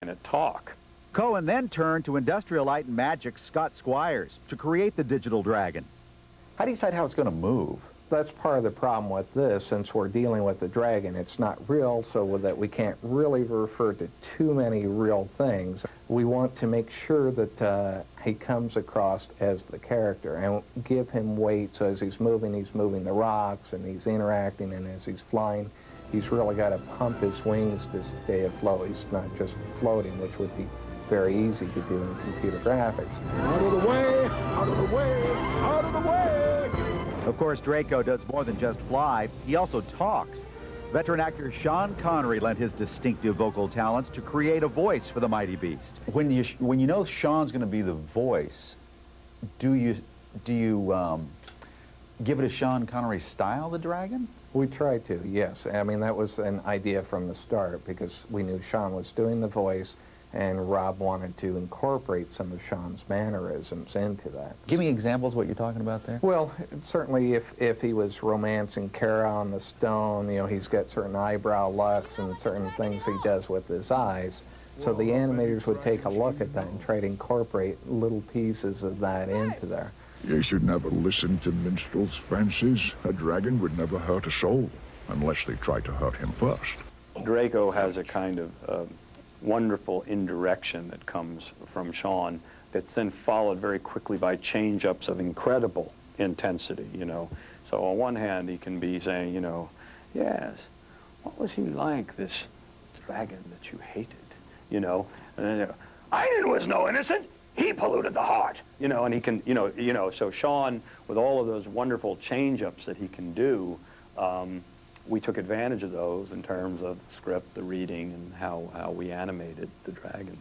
and talk. Cohen then turned to Industrial Light and Magic's Scott Squires to create the digital dragon. How do you decide how it's going to move? That's part of the problem with this. Since we're dealing with the dragon, it's not real, so that we can't really refer to too many real things. We want to make sure that he comes across as the character and give him weight, so as he's moving the rocks and he's interacting, and as he's flying, he's really got to pump his wings to stay afloat. He's not just floating, which would be very easy to do in computer graphics. Out of the way, out of the way, out of the way! Of course, Draco does more than just fly. He also talks. Veteran actor Sean Connery lent his distinctive vocal talents to create a voice for the mighty beast. When you know Sean's going to be the voice, do you give it a Sean Connery style, the dragon? We tried to, yes. I mean, that was an idea from the start, because we knew Sean was doing the voice, and Rob wanted to incorporate some of Sean's mannerisms into that. Give me examples of what you're talking about there. Well, certainly if he was romancing Kara on the stone, you know, he's got certain eyebrow looks and certain things he does with his eyes. So the animators would take a look at that and try to incorporate little pieces of that into there. You should never listen to minstrels' fancies. A dragon would never hurt a soul, unless they try to hurt him first. Draco has a kind of wonderful indirection that comes from Sean that's then followed very quickly by change-ups of incredible intensity, you know. So on one hand, he can be saying, you know, yes, what was he like, this dragon that you hated, you know? And then, Iron was no innocent. He polluted the heart, you know, and he can, you know, so Sean, with all of those wonderful change-ups that he can do, we took advantage of those in terms of the script, the reading, and how we animated the dragon.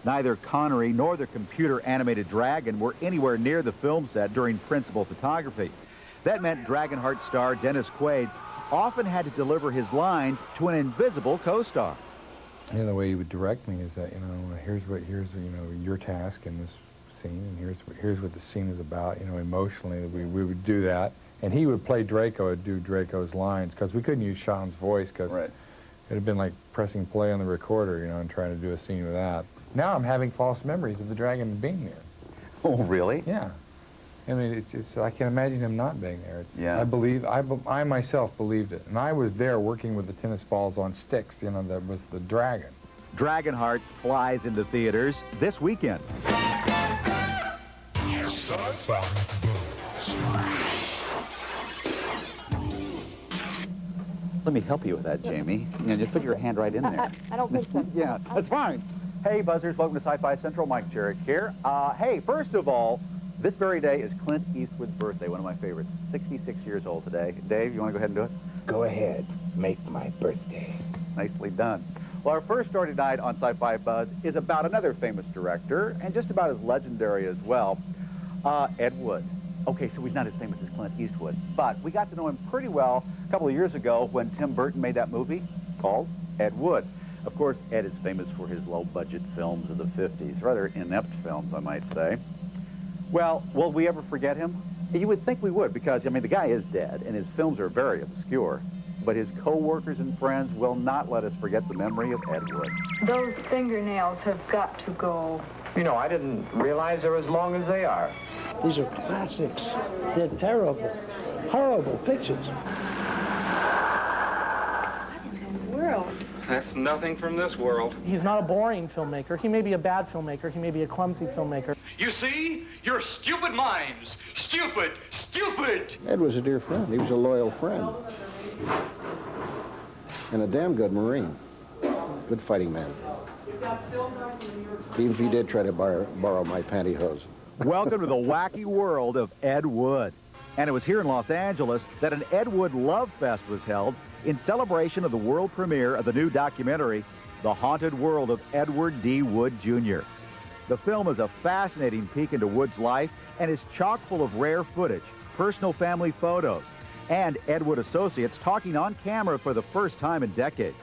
Neither Connery nor the computer-animated dragon were anywhere near the film set during principal photography. That meant Dragonheart star Dennis Quaid often had to deliver his lines to an invisible co-star. You know, the way he would direct me is that, you know, here's your task in this scene, and here's what the scene is about. You know, emotionally, we would do that. And he would play Draco, and do Draco's lines, because we couldn't use Sean's voice, because it had been like pressing play on the recorder, you know, and trying to do a scene with that. Now I'm having false memories of the dragon being there. Oh, really? Yeah. I mean, I can imagine him not being there. Yeah. I myself believed it. And I was there working with the tennis balls on sticks, you know, that was the dragon. Dragonheart flies into theaters this weekend. Sci-Fi Buzz. Let me help you with that, Jamie. You know, just put your hand right in there. I don't think so. Yeah, that's fine. Hey, Buzzers, welcome to Sci-Fi Central. Mike Jarek here. Hey, first of all, this very day is Clint Eastwood's birthday, one of my favorites. 66 years old today. Dave, you want to go ahead and do it? Go ahead. Make my birthday. Nicely done. Well, our first story tonight on Sci-Fi Buzz is about another famous director, and just about as legendary as well, Ed Wood. Okay, so he's not as famous as Clint Eastwood, but we got to know him pretty well a couple of years ago when Tim Burton made that movie called Ed Wood. Of course, Ed is famous for his low-budget films of the 50s, rather inept films, I might say. Well, will we ever forget him? You would think we would, because, I mean, the guy is dead, and his films are very obscure. But his co-workers and friends will not let us forget the memory of Ed Wood. Those fingernails have got to go. You know, I didn't realize they're as long as they are. These are classics. They're terrible, horrible pictures. What in the world? That's nothing from this world. He's not a boring filmmaker. He may be a bad filmmaker. He may be a clumsy filmmaker. You see? Your stupid minds. Stupid! Stupid! Ed was a dear friend. He was a loyal friend. And a damn good Marine. Good fighting man. Even if he did try to borrow my pantyhose. Welcome to the wacky world of Ed Wood. And it was here in Los Angeles that an Ed Wood Love Fest was held in celebration of the world premiere of the new documentary, The Haunted World of Edward D. Wood, Jr. The film is a fascinating peek into Wood's life and is chock full of rare footage, personal family photos, and Ed Wood associates talking on camera for the first time in decades.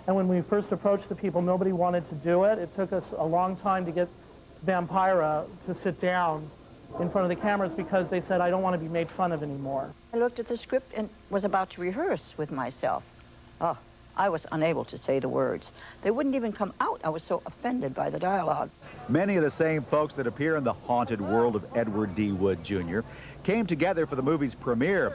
And when we first approached the people, nobody wanted to do it. It took us a long time to get Vampira to sit down in front of the cameras because they said, I don't want to be made fun of anymore. I looked at the script and was about to rehearse with myself. Oh, I was unable to say the words. They wouldn't even come out. I was so offended by the dialogue. Many of the same folks that appear in The Haunted World of Edward D. Wood, Jr. came together for the movie's premiere.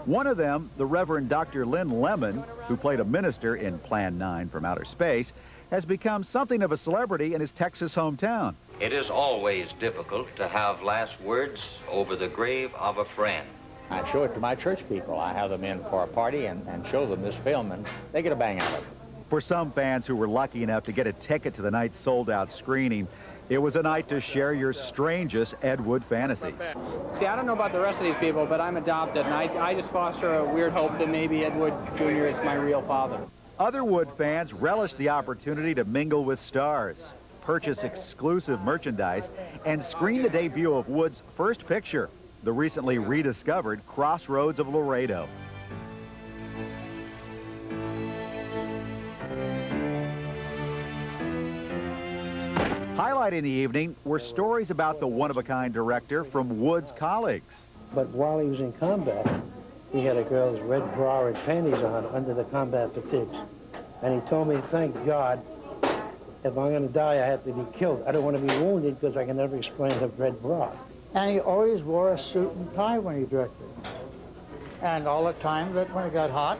One of them, the Reverend Dr. Lynn Lemon, who played a minister in Plan 9 from Outer Space, has become something of a celebrity in his Texas hometown. It is always difficult to have last words over the grave of a friend. I show it to my church people. I have them in for a party and show them this film, and they get a bang out of it. For some fans who were lucky enough to get a ticket to the night's sold-out screening, it was a night to share your strangest Ed Wood fantasies. See, I don't know about the rest of these people, but I'm adopted, and I just foster a weird hope that maybe Ed Wood Jr. is my real father. Other Wood fans relished the opportunity to mingle with stars, purchase exclusive merchandise, and screen the debut of Wood's first picture, the recently rediscovered Crossroads of Laredo. Highlighting the evening were stories about the one-of-a-kind director from Wood's colleagues. But while he was in combat, he had a girl's red bra and panties on under the combat fatigues. And he told me, thank God, if I'm going to die, I have to be killed. I don't want to be wounded because I can never explain the red bra. And he always wore a suit and tie when he directed. And all the time that when it got hot,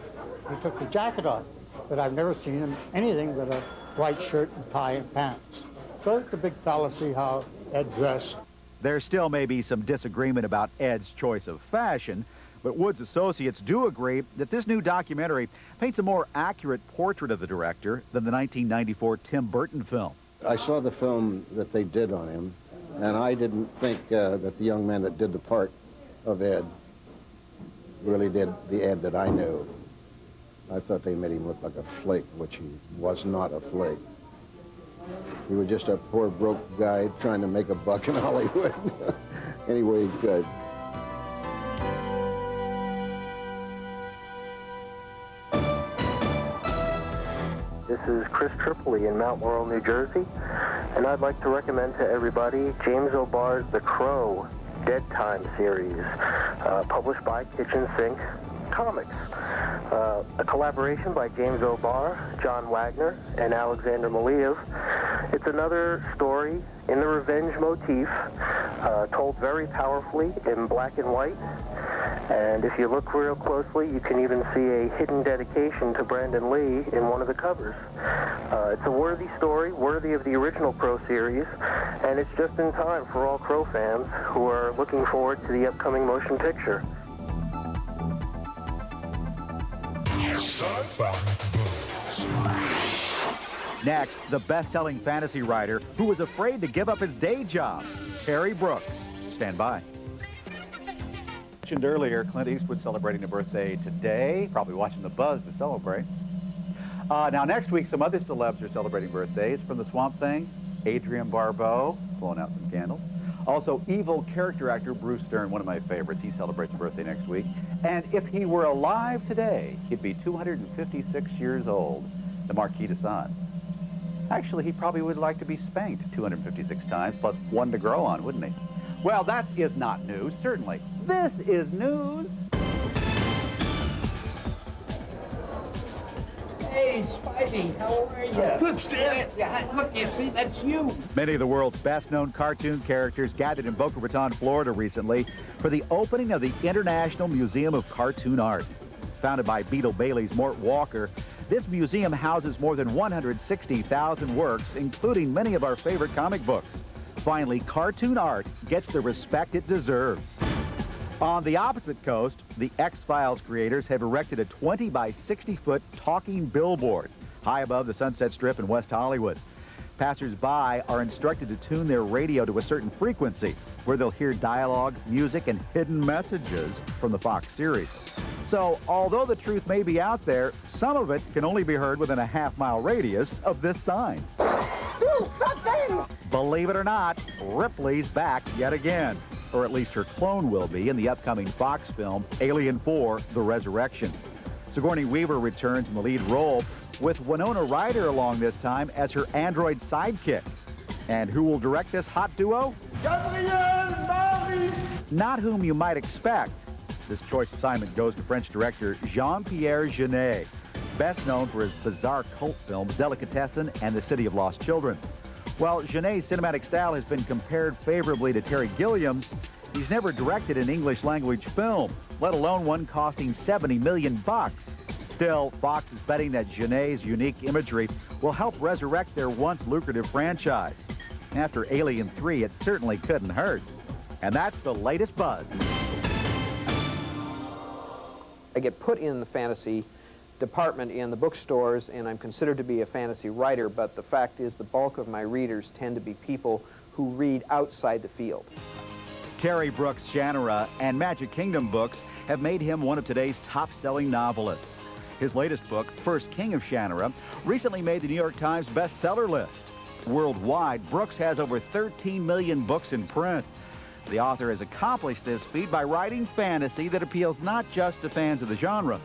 he took the jacket off. But I've never seen him anything but a white shirt and tie and pants. So it's a big fallacy how Ed dressed. There still may be some disagreement about Ed's choice of fashion, but Wood's associates do agree that this new documentary paints a more accurate portrait of the director than the 1994 Tim Burton film. I saw the film that they did on him, and I didn't think that the young man that did the part of Ed really did the Ed that I knew. I thought they made him look like a flake, which he was not a flake. He was just a poor, broke guy trying to make a buck in Hollywood any way he could. This is Chris Tripoli in Mount Laurel, New Jersey, and I'd like to recommend to everybody James O'Barr's The Crow Dead Time series, published by Kitchen Sink Comics. A collaboration by James O'Barr, John Wagner, and Alexander Maliev. It's another story in the revenge motif, told very powerfully in black and white. And if you look real closely, you can even see a hidden dedication to Brandon Lee in one of the covers. It's a worthy story, worthy of the original Crow series, and it's just in time for all Crow fans who are looking forward to the upcoming motion picture. Next, the best-selling fantasy writer who was afraid to give up his day job, Terry Brooks. Stand by. Mentioned earlier, Clint Eastwood celebrating a birthday today, probably watching the Buzz to celebrate. Now, next week, some other celebs are celebrating birthdays. From The Swamp Thing, Adrienne Barbeau, blowing out some candles. Also, evil character actor Bruce Dern, one of my favorites. He celebrates a birthday next week. And if he were alive today, he'd be 256 years old, the Marquis de Sade. Actually, he probably would like to be spanked 256 times, plus one to grow on, wouldn't he? Well, that is not news, certainly. This is news. Hey, Spidey, how are you? Good, Stan. Look, you see, that's you. Many of the world's best-known cartoon characters gathered in Boca Raton, Florida recently for the opening of the International Museum of Cartoon Art. Founded by Beetle Bailey's Mort Walker, this museum houses more than 160,000 works, including many of our favorite comic books. Finally, cartoon art gets the respect it deserves. On the opposite coast, the X-Files creators have erected a 20 by 60-foot talking billboard high above the Sunset Strip in West Hollywood. Passers-by are instructed to tune their radio to a certain frequency where they'll hear dialogue, music, and hidden messages from the Fox series. So, although the truth may be out there, some of it can only be heard within a half-mile radius of this sign. Do something! Believe it or not, Ripley's back yet again. Or at least her clone will be in the upcoming Fox film, Alien 4, The Resurrection. Sigourney Weaver returns in the lead role, with Winona Ryder along this time as her android sidekick. And who will direct this hot duo? Not whom you might expect. This choice assignment goes to French director Jean-Pierre Jeunet. best known for his bizarre cult films Delicatessen and The City of Lost Children. While Genet's cinematic style has been compared favorably to Terry Gilliam's, he's never directed an English-language film, let alone one costing $70 million. Still, Fox is betting that Genet's unique imagery will help resurrect their once lucrative franchise. After Alien 3, it certainly couldn't hurt. And that's the latest buzz. I get put in the fantasy department in the bookstores, and I'm considered to be a fantasy writer, but the fact is the bulk of my readers tend to be people who read outside the field. Terry Brooks' Shannara and Magic Kingdom books have made him one of today's top-selling novelists. His latest book, First King of Shannara, recently made the New York Times bestseller list. Worldwide, Brooks has over 13 million books in print. The author has accomplished this feat by writing fantasy that appeals not just to fans of the genre.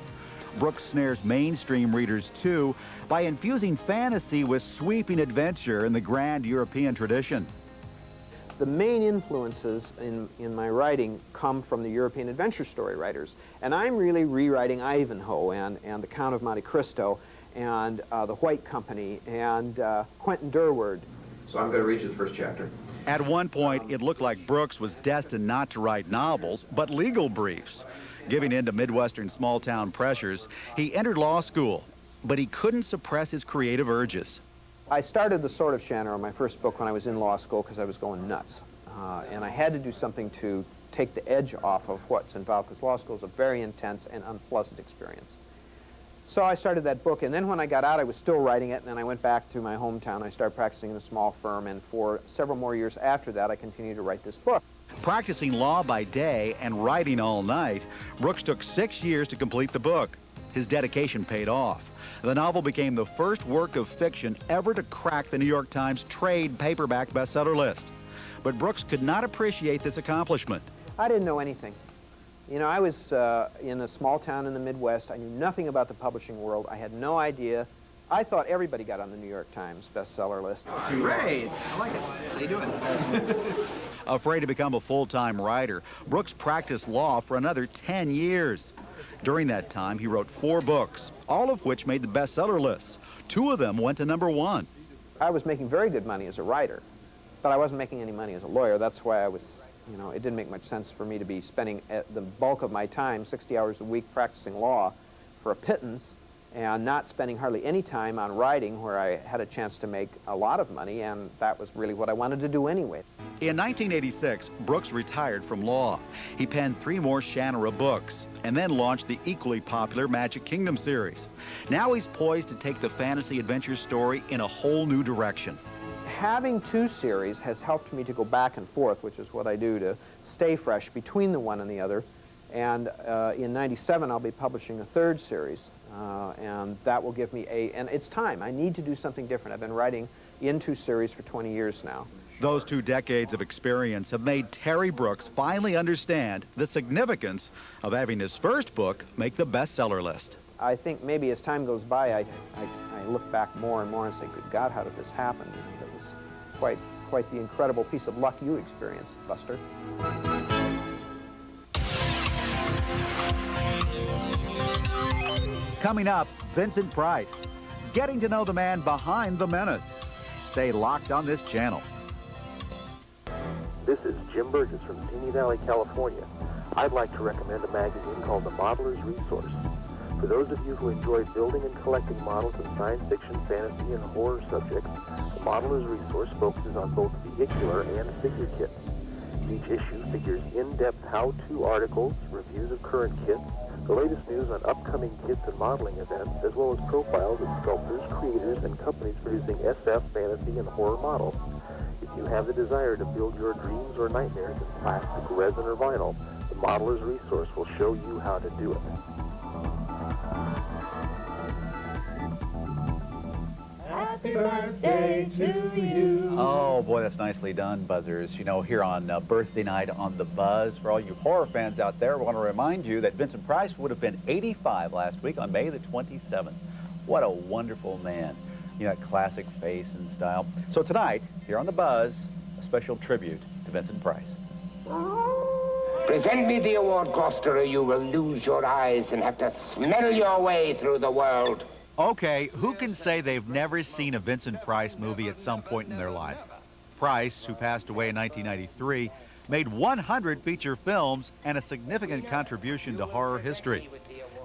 Brooks snares mainstream readers, too, by infusing fantasy with sweeping adventure in the grand European tradition. The main influences in my writing come from the European adventure story writers. And I'm really rewriting Ivanhoe and the Count of Monte Cristo and The White Company and Quentin Durward. So I'm going to read you the first chapter. At one point, it looked like Brooks was destined not to write novels, but legal briefs. Giving in to Midwestern small-town pressures, he entered law school, but he couldn't suppress his creative urges. I started The Sword of Shannara, my first book, when I was in law school because I was going nuts. And I had to do something to take the edge off of what's involved, because law school is a very intense and unpleasant experience. So I started that book, and then when I got out, I was still writing it, and then I went back to my hometown. I started practicing in a small firm, and for several more years after that, I continued to write this book. Practicing law by day and writing all night, Brooks took 6 years to complete the book. His dedication paid off. The novel became the first work of fiction ever to crack the New York Times trade paperback bestseller list. But Brooks could not appreciate this accomplishment. I didn't know anything. You know, I was in a small town in the Midwest. I knew nothing about the publishing world. I had no idea. I thought everybody got on the New York Times bestseller list. Great. I like it. How you doing? Afraid to become a full-time writer, Brooks practiced law for another 10 years. During that time, he wrote 4 books, all of which made the bestseller lists. 2 of them went to #1. I was making very good money as a writer, but I wasn't making any money as a lawyer. That's why I was, you know, it didn't make much sense for me to be spending the bulk of my time, 60 hours a week, practicing law for a pittance, and not spending hardly any time on writing, where I had a chance to make a lot of money, and that was really what I wanted to do anyway. In 1986, Brooks retired from law. He penned 3 more Shannara books and then launched the equally popular Magic Kingdom series. Now he's poised to take the fantasy adventure story in a whole new direction. Having 2 series has helped me to go back and forth, which is what I do to stay fresh between the one and the other. And in '97, I'll be publishing a 3rd series, and that will give me and it's time. I need to do something different. I've been writing in 2 series for 20 years now. Those 2 decades of experience have made Terry Brooks finally understand the significance of having his first book make the bestseller list. I think maybe as time goes by, I look back more and more and say, good God, how did this happen? You know, that was quite the incredible piece of luck you experienced, Buster. Coming up, Vincent Price, getting to know the man behind the menace. Stay locked on this channel. This is Jim Burgess from Simi Valley, California. I'd like to recommend a magazine called The Modeler's Resource. For those of you who enjoy building and collecting models in science fiction, fantasy, and horror subjects, The Modeler's Resource focuses on both vehicular and figure kits. Each issue figures in-depth how-to articles, reviews of current kits, the latest news on upcoming kits and modeling events, as well as profiles of sculptors, creators, and companies producing SF, fantasy, and horror models. If you have the desire to build your dreams or nightmares in plastic, resin, or vinyl, The Modeler's Resource will show you how to do it. Happy birthday to you. Oh, boy, that's nicely done, Buzzers. You know, here on birthday night on The Buzz, for all you horror fans out there, we want to remind you that Vincent Price would have been 85 last week on May the 27th. What a wonderful man. You know, that classic face and style. So tonight, here on The Buzz, a special tribute to Vincent Price. Present me the award, Gloucester, or you will lose your eyes and have to smell your way through the world. Okay, who can say they've never seen a Vincent Price movie at some point in their life? Price, who passed away in 1993, made 100 feature films and a significant contribution to horror history.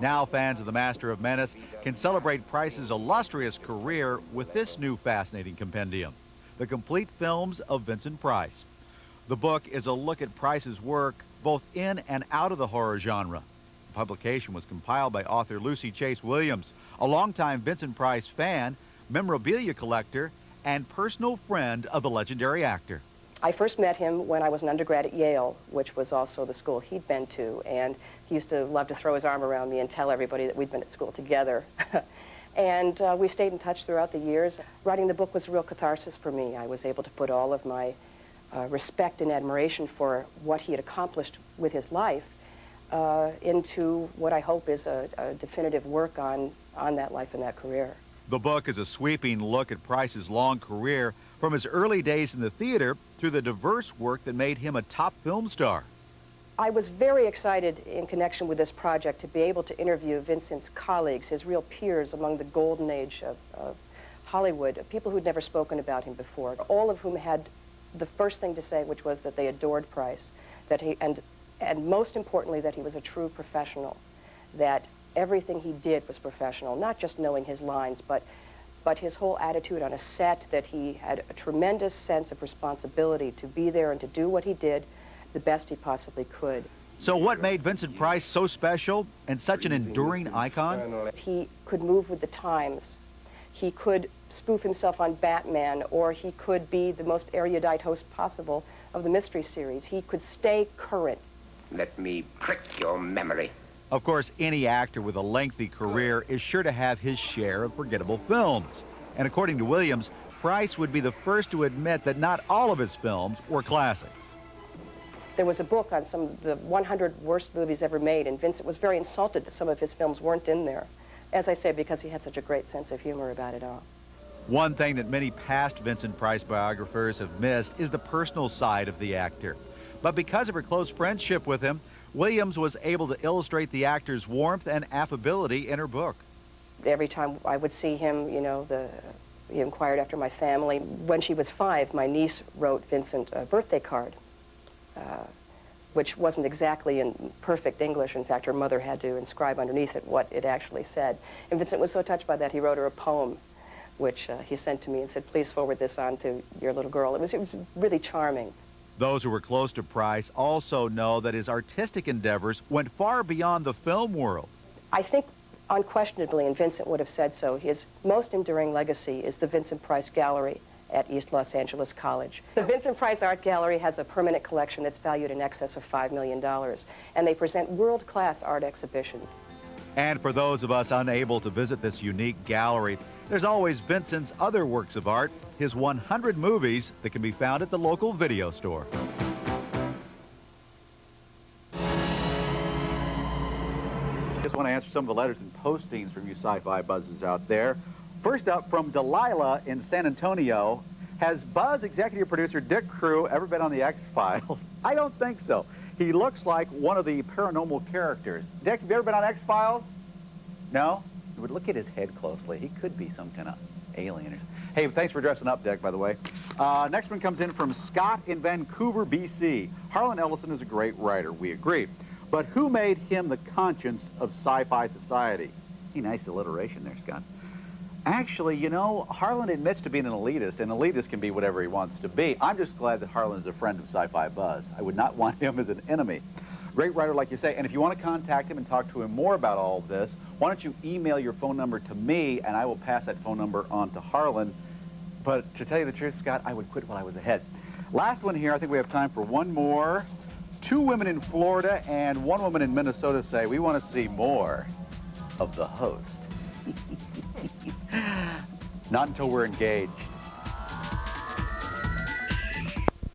Now fans of the Master of Menace can celebrate Price's illustrious career with this new fascinating compendium, The Complete Films of Vincent Price. The book is a look at Price's work both in and out of the horror genre. The publication was compiled by author Lucy Chase Williams, a longtime Vincent Price fan, memorabilia collector, and personal friend of the legendary actor. I first met him when I was an undergrad at Yale, which was also the school he'd been to, and he used to love to throw his arm around me and tell everybody that we'd been at school together. And we stayed in touch throughout the years. Writing the book was a real catharsis for me. I was able to put all of my respect and admiration for what he had accomplished with his life into what I hope is a definitive work on that life and that career. The book is a sweeping look at Price's long career, from his early days in the theater through the diverse work that made him a top film star. I was very excited in connection with this project to be able to interview Vincent's colleagues, his real peers among the golden age of Hollywood, people who'd never spoken about him before, all of whom had the first thing to say, which was that they adored Price, that he, and most importantly, that he was a true professional, that everything he did was professional, not just knowing his lines, but his whole attitude on a set, that he had a tremendous sense of responsibility to be there and to do what he did the best he possibly could. So what made Vincent Price so special and such an enduring icon? He could move with the times. He could spoof himself on Batman, or he could be the most erudite host possible of the mystery series. He could stay current. Let me prick your memory. Of course, any actor with a lengthy career is sure to have his share of forgettable films. And according to Williams, Price would be the first to admit that not all of his films were classics. There was a book on some of the 100 worst movies ever made, and Vincent was very insulted that some of his films weren't in there. As I say, because he had such a great sense of humor about it all. One thing that many past Vincent Price biographers have missed is the personal side of the actor. But because of her close friendship with him, Williams was able to illustrate the actor's warmth and affability in her book. Every time I would see him, you know, he inquired after my family. When she was 5, my niece wrote Vincent a birthday card, which wasn't exactly in perfect English. In fact, her mother had to inscribe underneath it what it actually said. And Vincent was so touched by that, he wrote her a poem, which he sent to me and said, please forward this on to your little girl. It was really charming. Those who were close to Price also know that his artistic endeavors went far beyond the film world. I think unquestionably, and Vincent would have said so, his most enduring legacy is the Vincent Price Gallery at East Los Angeles College. The Vincent Price Art Gallery has a permanent collection that's valued in excess of $5 million, and they present world-class art exhibitions. And for those of us unable to visit this unique gallery, there's always Vincent's other works of art, his 100 movies that can be found at the local video store. Just want to answer some of the letters and postings from you Sci-Fi Buzzes out there. First up, from Delilah in San Antonio. Has Buzz executive producer Dick Crew ever been on the X-Files? I don't think so. He looks like one of the paranormal characters. Dick, have you ever been on X-Files? No? You would look at his head closely. He could be some kind of alien. Hey, thanks for dressing up, Dick, by the way. Next one comes in from Scott in Vancouver, BC. Harlan Ellison is a great writer, we agree. But who made him the conscience of sci-fi society? Hey, nice alliteration there, Scott. Actually, you know, Harlan admits to being an elitist, and elitist can be whatever he wants to be. I'm just glad that Harlan is a friend of Sci-Fi Buzz. I would not want him as an enemy. Great writer, like you say, and if you want to contact him and talk to him more about all of this, why don't you email your phone number to me, and I will pass that phone number on to Harlan. But to tell you the truth, Scott, I would quit while I was ahead. Last one here, I think we have time for one more. 2 women in Florida and 1 woman in Minnesota say, we want to see more of the host. Not until we're engaged.